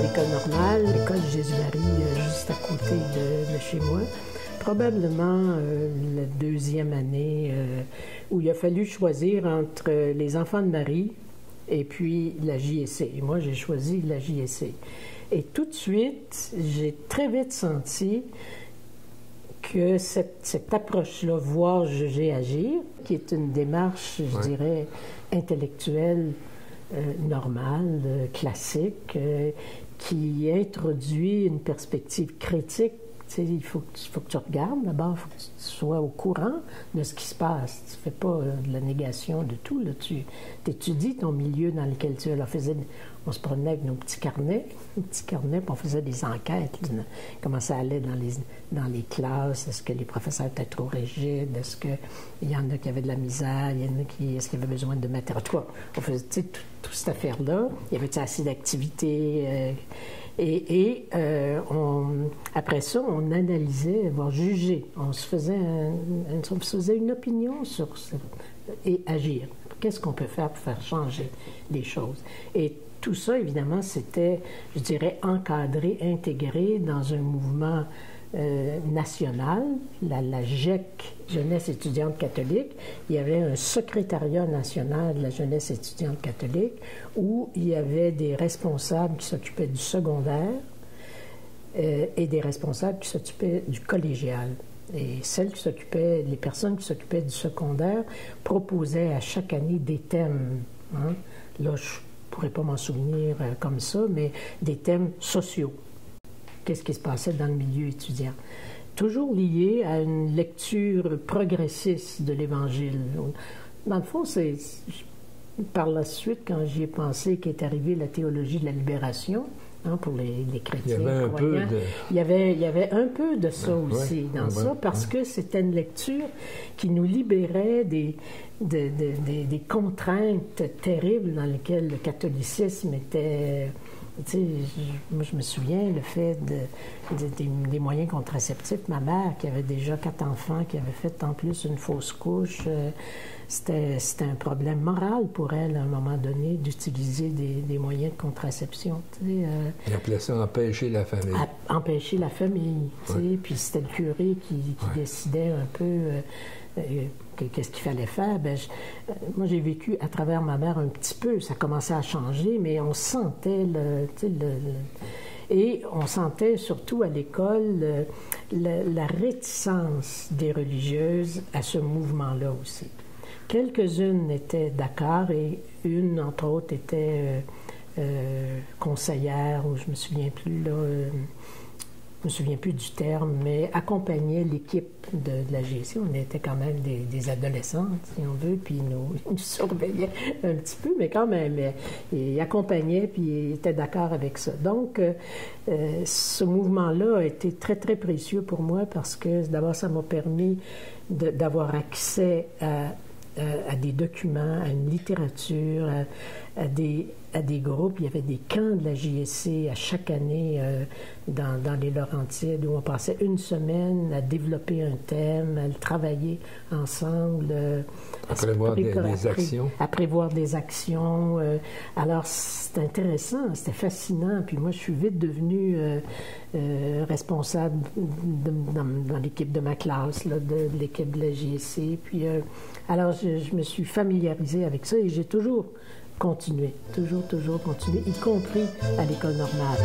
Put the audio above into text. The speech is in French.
l'école normale, l'école Jésus-Marie, juste à côté de chez moi. Probablement la deuxième année où il a fallu choisir entre les enfants de Marie et puis la JSC. Et moi, j'ai choisi la JSC. Et tout de suite, j'ai très vite senti que cette approche-là, voir, juger, agir, qui est une démarche, je dirais, intellectuelle, normale, classique, qui introduit une perspective critique. Tu sais, il faut que tu regardes d'abord, il faut que tu sois au courant de ce qui se passe. Tu ne fais pas de la négation de tout. Là. Tu étudies ton milieu dans lequel tu es. Là, on se promenait avec nos petits carnets, puis on faisait des enquêtes. Là, comment ça allait dans les classes? Est-ce que les professeurs étaient trop rigides? Est-ce qu'il y en a qui avaient de la misère? Est-ce qu'il y avait besoin de matériel? En tout cas, on faisait toute cette affaire-là. Il y avait assez d'activités. Après ça, on analysait, voire jugeait. On se faisait une opinion sur ça et agir. Qu'est-ce qu'on peut faire pour faire changer les choses? Et tout ça, évidemment, c'était, je dirais, encadré, intégré dans un mouvement national, la GEC, Jeunesse étudiante catholique. Il y avait un secrétariat national de la jeunesse étudiante catholique où il y avait des responsables qui s'occupaient du secondaire et des responsables qui s'occupaient du collégial. Et les personnes qui s'occupaient du secondaire proposaient à chaque année des thèmes. Hein? Là, je ne pourrais pas m'en souvenir comme ça, mais des thèmes sociaux. Qu'est-ce qui se passait dans le milieu étudiant. Toujours lié à une lecture progressiste de l'Évangile. Dans le fond, c'est par la suite, quand j'y ai pensé, qu'est arrivée la théologie de la libération, hein, pour les chrétiens croyants. Il y avait un peu de ça aussi dans ça, parce que c'était une lecture qui nous libérait des contraintes terribles dans lesquelles le catholicisme était... Tu sais, moi, je me souviens, le fait des moyens contraceptifs. Ma mère, qui avait déjà 4 enfants, qui avait fait en plus une fausse couche, c'était un problème moral pour elle, à un moment donné, d'utiliser des moyens de contraception. Tu sais, il appelait ça « empêcher la famille ». Empêcher la famille, tu sais. Puis c'était le curé qui décidait un peu... qu'est-ce qu'il fallait faire? Moi, j'ai vécu à travers ma mère un petit peu. Ça commençait à changer, mais on sentait et on sentait surtout à l'école la réticence des religieuses à ce mouvement-là aussi. Quelques-unes étaient d'accord et une, entre autres, était conseillère, ou je me souviens plus, là... je ne me souviens plus du terme, mais accompagnait l'équipe de la GSC. On était quand même des adolescentes, si on veut, puis nous surveillaient un petit peu, mais quand même, ils accompagnaient, puis ils étaient d'accord avec ça. Donc, ce mouvement-là a été très, très précieux pour moi parce que, d'abord, ça m'a permis d'avoir accès à des documents, à une littérature, à des groupes. Il y avait des camps de la JSC à chaque année dans les Laurentides où on passait une semaine à développer un thème, à le travailler ensemble. À prévoir des actions. À prévoir des actions. Alors, c'était intéressant, c'était fascinant. Puis moi, je suis vite devenue responsable dans l'équipe de ma classe, là, de l'équipe de la JSC. Puis, alors, je me suis familiarisée avec ça et j'ai toujours continué, toujours continué, y compris à l'école normale.